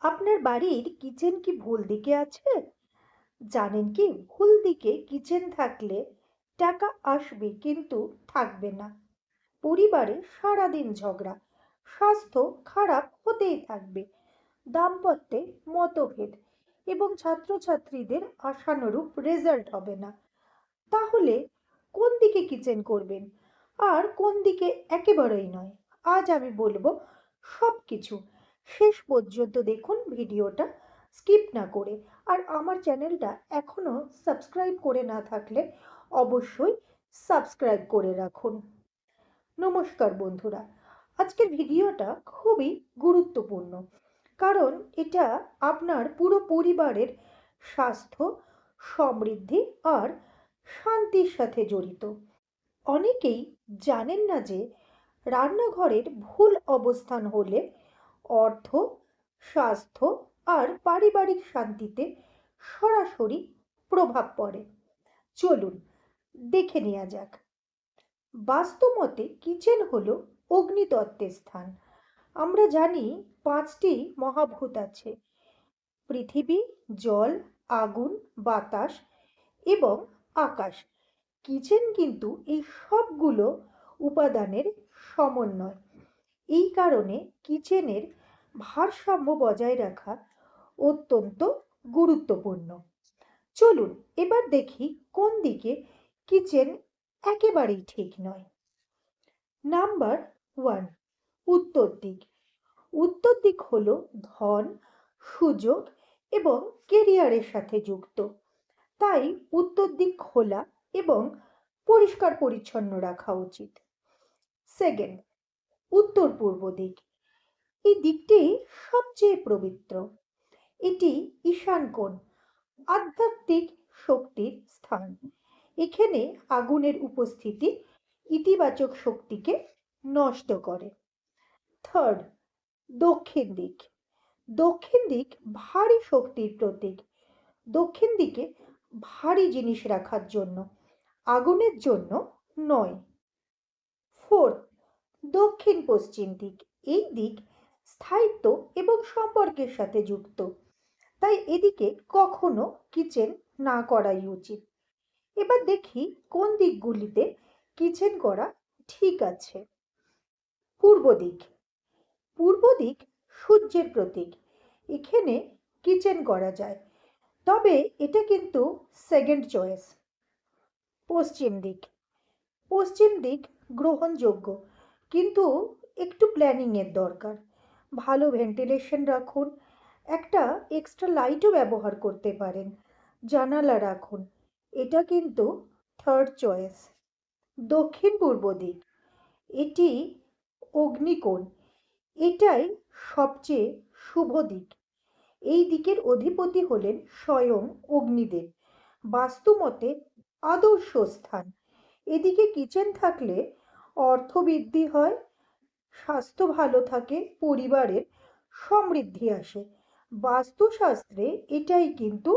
আপনার বাড়ির কিচেন কি ভুল দিকে আছে? জানেন কি, ভুল দিকে কিচেন থাকলে টাকা আসবে কিন্তু থাকবে না। পরিবারে সারাদিন ঝগড়া, স্বাস্থ্য খারাপ হতেই থাকবে, দাম্পত্যে মতভেদ এবং ছাত্রছাত্রীদের আশানুরূপ রেজাল্ট হবে না। তাহলে কোন দিকে কিচেন করবেন আর কোন দিকে একেবারেই নয়? আজ আমি বলবো সবকিছু। শেষ পর্যন্ত দেখুন ভিডিওটা, স্কিপ না করে। আর আমার চ্যানেলটা এখনো সাবস্ক্রাইব করে না থাকলে অবশ্যই সাবস্ক্রাইব করে রাখুন। নমস্কার বন্ধুরা, আজকের ভিডিওটা খুবই গুরুত্বপূর্ণ, কারণ এটা আপনার পুরো পরিবারের স্বাস্থ্য, সমৃদ্ধি আর শান্তির সাথে জড়িত। অনেকেই জানেন না যে রান্নাঘরের ভুল অবস্থান হলে অর্থ, স্বাস্থ্য আর পারিবারিক শান্তিতে সরাসরি প্রভাব পড়ে। চলুন দেখে নেওয়া যাক। বাস্তুমতে কিচেন হলো অগ্নিতত্ত্বের স্থান। আমরা জানি পাঁচটি মহাভূত আছে: পৃথিবী, জল, আগুন, বাতাস এবং আকাশ। কিচেন কিন্তু এই সবগুলো উপাদানের সমন্বয়। এই কারণে কিচেনের ভারসাম্য বজায় রাখা অত্যন্ত গুরুত্বপূর্ণ। চলুন এবার দেখি কোন দিকে কিচেন একেবারেই ঠিক নয়। নাম্বার ওয়ান, উত্তর দিক। উত্তর দিক হলো ধন, সুযোগ এবং কেরিয়ারের সাথে যুক্ত। তাই উত্তর দিক খোলা এবং পরিষ্কার পরিচ্ছন্ন রাখা উচিত। সেকেন্ড, উত্তর পূর্ব দিক। এই দিকটি সবচেয়ে পবিত্র। এটি ঈশান কোণ, আধ্যাত্মিক শক্তির স্থান। এখানে আগুনের উপস্থিতি ইতিবাচক শক্তিকে নষ্ট করে। থার্ড, দক্ষিণ দিক। দক্ষিণ দিক ভারী শক্তির প্রতীক। দক্ষিণ দিকে ভারী জিনিস রাখার জন্য, আগুনের জন্য নয়। ফোর্থ, দক্ষিণ পশ্চিম দিক। এই দিক স্থায়িত্ব এবং সম্পর্কের সাথে যুক্ত। তাই এদিকে কখনো কিচেন না করাই উচিত। এবার দেখি কোন দিকগুলিতে কিচেন করা ঠিক আছে। পূর্ব দিক। পূর্ব দিক সূর্যের প্রতীক। এখানে কিচেন করা যায়, তবে এটা কিন্তু সেকেন্ড চয়েস। পশ্চিম দিক। পশ্চিম দিক গ্রহণযোগ্য, কিন্তু একটু প্ল্যানিং এর দরকার। ভালো ভেন্টিলেশন রাখুন, একটা এক্সট্রা লাইটও ব্যবহার করতে পারেন, জানালা রাখুন। এটা কিন্তু থার্ড চয়েস। দক্ষিণ পূর্ব দিক, এটি অগ্নিকোণ। এটাই সবচেয়ে শুভ দিক। এই দিকের অধিপতি হলেন স্বয়ং অগ্নিদেব। বাস্তুমতে আদর্শ স্থান। এদিকে কিচেন থাকলে অর্থ বৃদ্ধি হয়, স্বাস্থ্য ভালো থাকে, পরিবারের সমৃদ্ধি আসে। বাস্তুশাস্ত্রে এটাই কিন্তু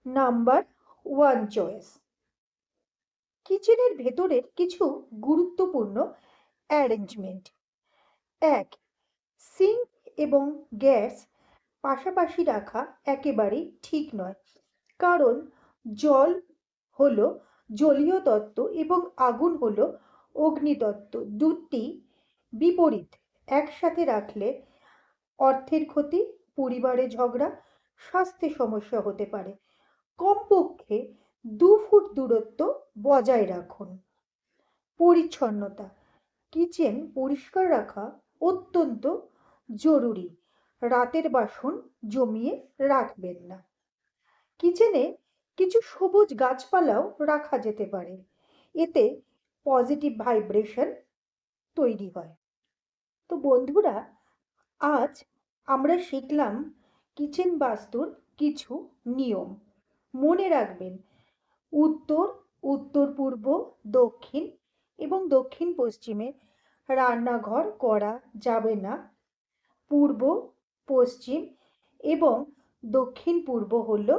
নাম্বার ওয়ান চয়েস। কিচেনের ভেতরের কিছু গুরুত্বপূর্ণ অ্যারেঞ্জমেন্ট। এক, সিঙ্ক এবং গ্যাস পাশাপাশি রাখা একেবারেই ঠিক নয়, কারণ জল হলো জলীয় তত্ত্ব এবং আগুন হলো অগ্নিতত্ত্ব। দুটি বিপরীত একসাথে রাখলে অর্থের ক্ষতি, পরিবারে ঝগড়া, স্বাস্থ্যে সমস্যা হতে পারে। কমপক্ষে 2 ফুট দূরত্ব বজায় রাখুন। পরিচ্ছন্নতা। কিচেন পরিষ্কার রাখা অত্যন্ত জরুরি। রাতের বাসন জমিয়ে রাখবেন না। কিচেনে কিছু সবুজ গাছপালাও রাখা যেতে পারে, এতে পজিটিভ ভাইব্রেশন তৈরি হয়। তো বন্ধুরা, আজ আমরা শিখলাম কিচেন বাস্তুর কিছু নিয়ম। মনে রাখবেন, উত্তর, উত্তর পূর্ব, দক্ষিণ এবং দক্ষিণ পশ্চিমে রান্নাঘর করা যাবে না। পূর্ব, পশ্চিম এবং দক্ষিণ পূর্ব হলো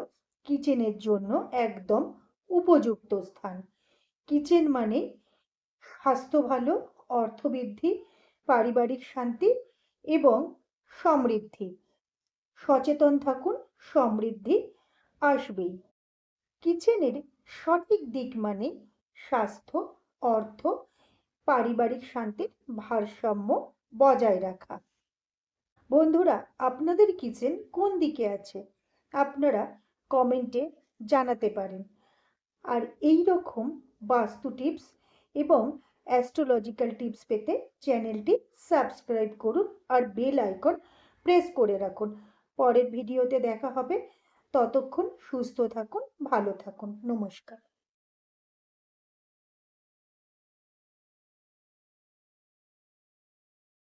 কিচেনের জন্য একদম উপযুক্ত স্থান। কিচেন মানে স্বাস্থ্য ভালো, অর্থবৃদ্ধি, পারিবারিক শান্তি এবং সমৃদ্ধি। সচেতন থাকুন, সমৃদ্ধি আসবেই। কিচেনের সঠিক দিক মানে স্বাস্থ্য, অর্থ, পারিবারিক শান্তির ভারসাম্য বজায় রাখা। বন্ধুরা, আপনাদের কিচেন কোন দিকে আছে আপনারা কমেন্টে জানাতে পারেন। আর এই রকম বাস্তু টিপস এবং অ্যাস্ট্রোলজিক্যাল টিপস পেতে চ্যানেলটি সাবস্ক্রাইব করুন আর বেল আইকন প্রেস করে রাখুন। পরের ভিডিওতে দেখা হবে। ততক্ষণ সুস্থ থাকুন, ভালো থাকুন। নমস্কার।